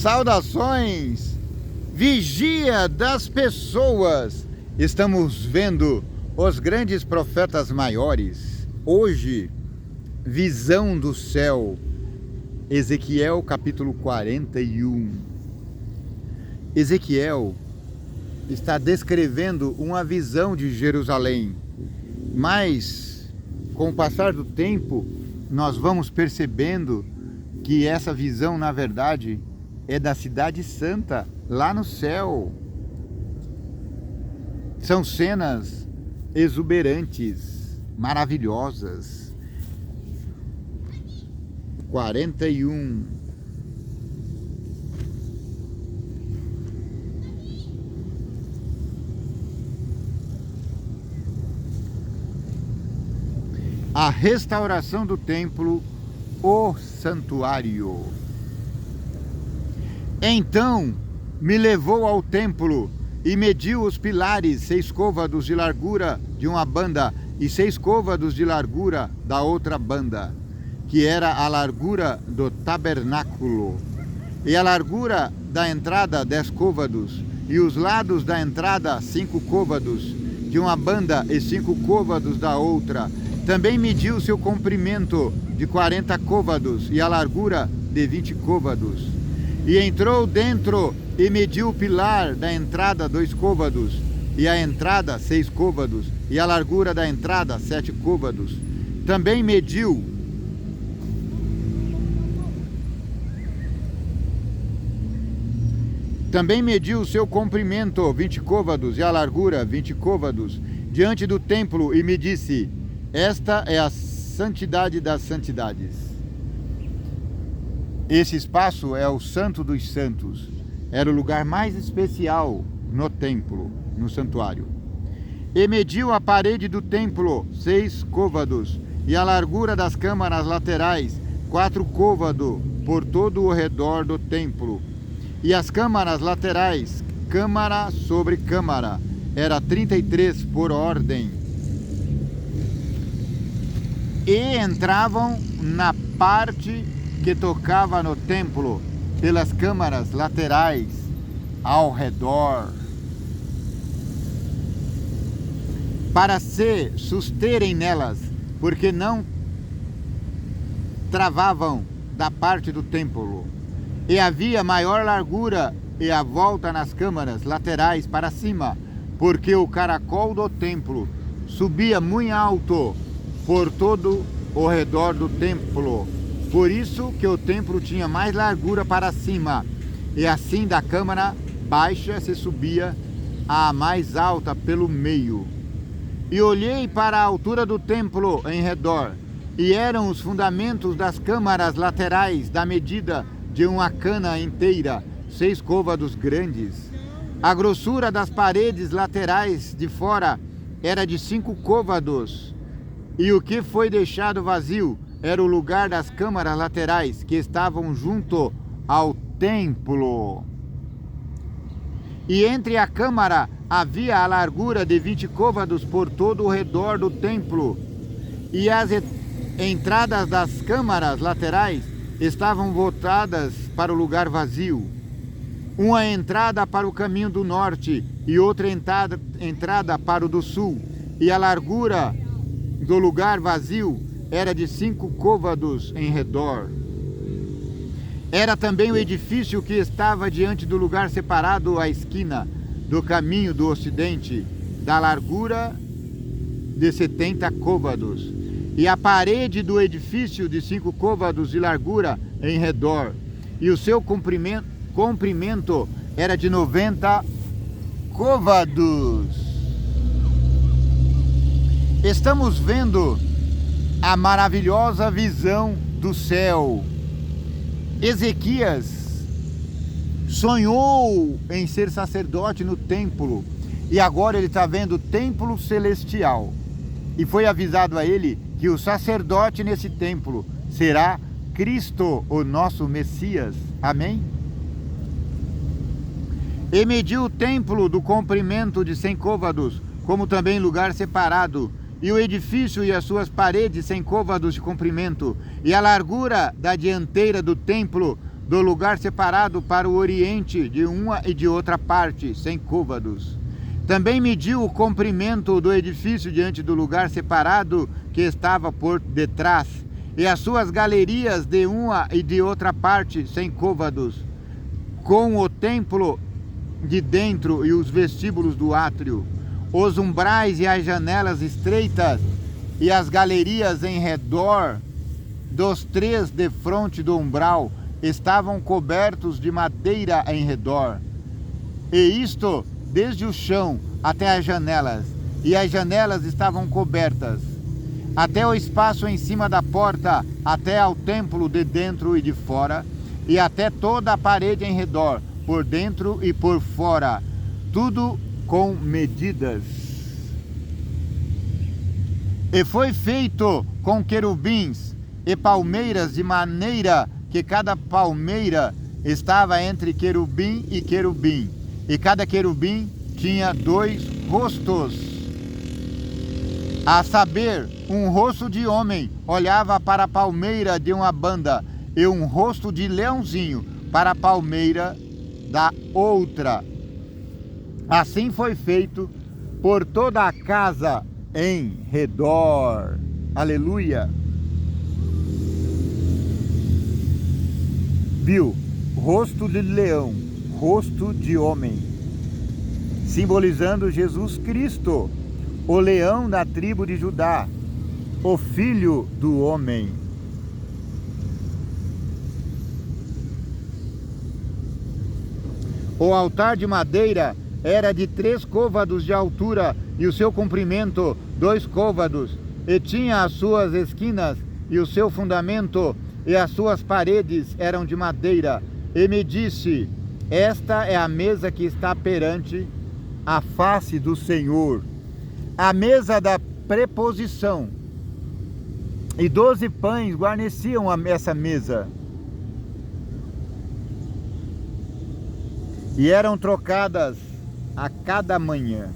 Saudações, vigia das pessoas. Estamos vendo os grandes profetas maiores. Hoje, visão do céu. Ezequiel capítulo 41. Ezequiel está descrevendo uma visão de Jerusalém. Mas, com o passar do tempo, nós vamos percebendo que essa visão, na verdade, é da cidade santa, lá no céu. São cenas exuberantes, maravilhosas. 41. A restauração do templo, o santuário. Então me levou ao templo e mediu os pilares, 6 côvados de largura de uma banda e 6 côvados de largura da outra banda, que era a largura do tabernáculo, e a largura da entrada 10 côvados, e os lados da entrada 5 côvados de uma banda e 5 côvados da outra. Também mediu seu comprimento de 40 côvados e a largura de 20 côvados. E entrou dentro e mediu o pilar da entrada 2 côvados, e a entrada 6 côvados, e a largura da entrada 7 côvados. Também mediu o seu comprimento 20 côvados e a largura 20 côvados diante do templo e me disse: esta é a santidade das santidades. Esse espaço é o Santo dos Santos. Era o lugar mais especial no templo, no santuário. E mediu a parede do templo 6 côvados e a largura das câmaras laterais 4 côvados por todo o redor do templo. E as câmaras laterais, câmara sobre câmara, era 33 por ordem. E entravam na parte que tocava no templo pelas câmaras laterais ao redor, para se susterem nelas, porque não travavam da parte do templo. E havia maior largura e a volta nas câmaras laterais para cima, porque o caracol do templo subia muito alto por todo o redor do templo. Por isso que o templo tinha mais largura para cima, e assim da câmara baixa se subia à mais alta pelo meio. E olhei para a altura do templo em redor, e eram os fundamentos das câmaras laterais da medida de uma cana inteira, 6 côvados grandes. A grossura das paredes laterais de fora era de 5 côvados, e o que foi deixado vazio era o lugar das câmaras laterais que estavam junto ao templo. E entre a câmara havia a largura de 20 côvados por todo o redor do templo, e as entradas das câmaras laterais estavam voltadas para o lugar vazio. Uma entrada para o caminho do norte e outra entrada para o do sul, e a largura do lugar vazio era de 5 côvados em redor. Era também o edifício que estava diante do lugar separado à esquina do caminho do ocidente, da largura de 70 côvados, e a parede do edifício de 5 côvados de largura em redor, e o seu comprimento era de 90 côvados. Estamos vendo a maravilhosa visão do céu. Ezequias sonhou em ser sacerdote no templo, e agora ele está vendo o templo celestial. E foi avisado a ele que o sacerdote nesse templo será Cristo, o nosso Messias. Amém? E mediu o templo do comprimento de 100 côvados, como também lugar separado, e o edifício e as suas paredes 100 côvados de comprimento, e a largura da dianteira do templo do lugar separado para o oriente, de uma e de outra parte, sem côvados. Também mediu o comprimento do edifício diante do lugar separado que estava por detrás, e as suas galerias de uma e de outra parte, sem côvados, com o templo de dentro e os vestíbulos do átrio, os umbrais e as janelas estreitas, e as galerias em redor dos três defronte do umbral estavam cobertos de madeira em redor. E isto desde o chão até as janelas, e as janelas estavam cobertas, até o espaço em cima da porta, até ao templo de dentro e de fora, e até toda a parede em redor, por dentro e por fora, tudo com medidas. E foi feito com querubins e palmeiras, de maneira que cada palmeira estava entre querubim, e cada querubim tinha 2 rostos, a saber, um rosto de homem olhava para a palmeira de uma banda, e um rosto de leãozinho para a palmeira da outra. Assim foi feito por toda a casa em redor. Aleluia! Viu? Rosto de leão, rosto de homem, simbolizando Jesus Cristo, o leão da tribo de Judá, o filho do homem. O altar de madeira era de 3 côvados de altura, e o seu comprimento 2 côvados, e tinha as suas esquinas, e o seu fundamento, e as suas paredes eram de madeira. E me disse: esta é a mesa que está perante a face do Senhor, a mesa da preposição, e 12 pães guarneciam essa mesa, e eram trocadas a cada manhã.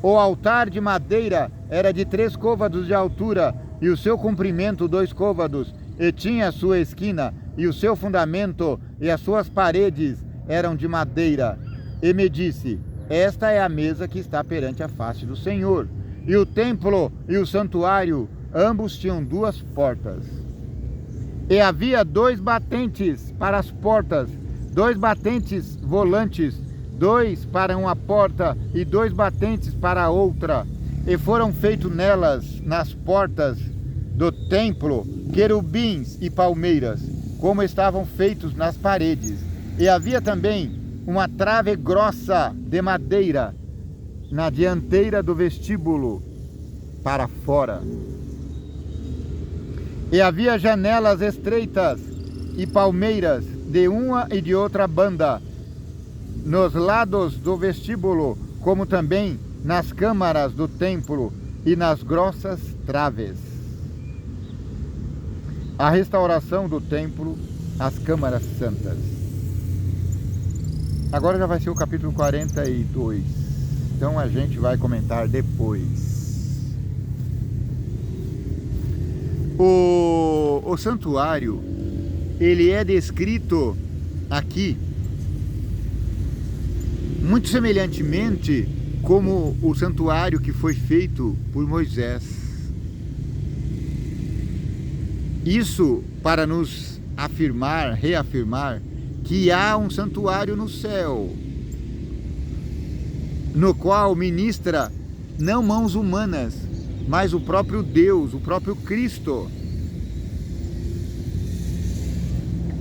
O altar de madeira era de 3 côvados de altura, e o seu comprimento 2 côvados, e tinha a sua esquina, e o seu fundamento, e as suas paredes eram de madeira. E me disse: esta é a mesa que está perante a face do Senhor. E o templo e o santuário, ambos tinham 2 portas. E havia 2 batentes para as portas, 2 batentes volantes, 2 para uma porta e 2 batentes para a outra. E foram feitos nelas, nas portas do templo, querubins e palmeiras, como estavam feitos nas paredes. E havia também uma trave grossa de madeira na dianteira do vestíbulo para fora. E havia janelas estreitas e palmeiras de uma e de outra banda nos lados do vestíbulo, como também nas câmaras do templo e nas grossas traves. A restauração do templo, as câmaras santas. Agora já vai ser o capítulo 42, então a gente vai comentar depois. O santuário, ele é descrito aqui muito semelhantemente como o santuário que foi feito por Moisés. Isso para nos afirmar, reafirmar que há um santuário no céu, no qual ministra não mãos humanas, mas o próprio Deus, o próprio Cristo.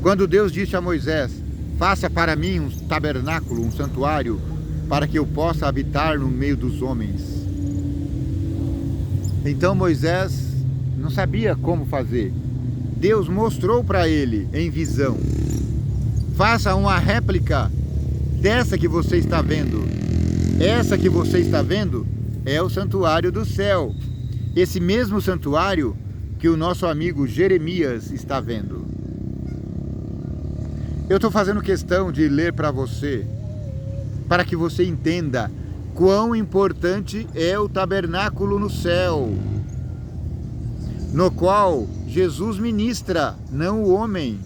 Quando Deus disse a Moisés: faça para mim um tabernáculo, um santuário, para que eu possa habitar no meio dos homens. Então Moisés não sabia como fazer. Deus mostrou para ele em visão: faça uma réplica dessa que você está vendo. Essa que você está vendo é o santuário do céu. Esse mesmo santuário que o nosso amigo Jeremias está vendo. Eu estou fazendo questão de ler para você, para que você entenda quão importante é o tabernáculo no céu, no qual Jesus ministra, não o homem.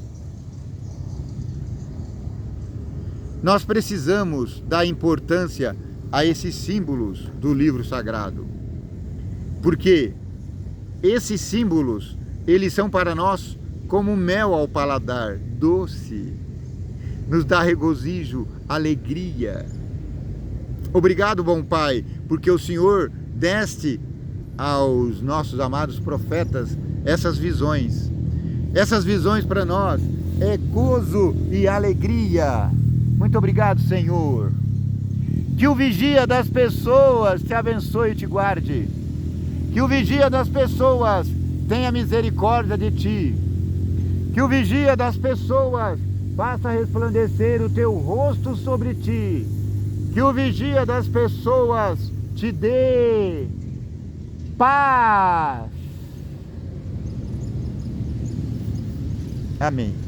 Nós precisamos dar importância a esses símbolos do livro sagrado, porque esses símbolos, eles são para nós como mel ao paladar, doce, nos dá regozijo, alegria. Obrigado, bom Pai, porque o Senhor deste aos nossos amados profetas essas visões. Essas visões para nós é gozo e alegria. Muito obrigado, Senhor. Que o vigia das pessoas te abençoe e te guarde. Que o vigia das pessoas tenha misericórdia de ti. Que o vigia das pessoas faça resplandecer o teu rosto sobre ti. Que o vigia das pessoas te dê paz. Amém.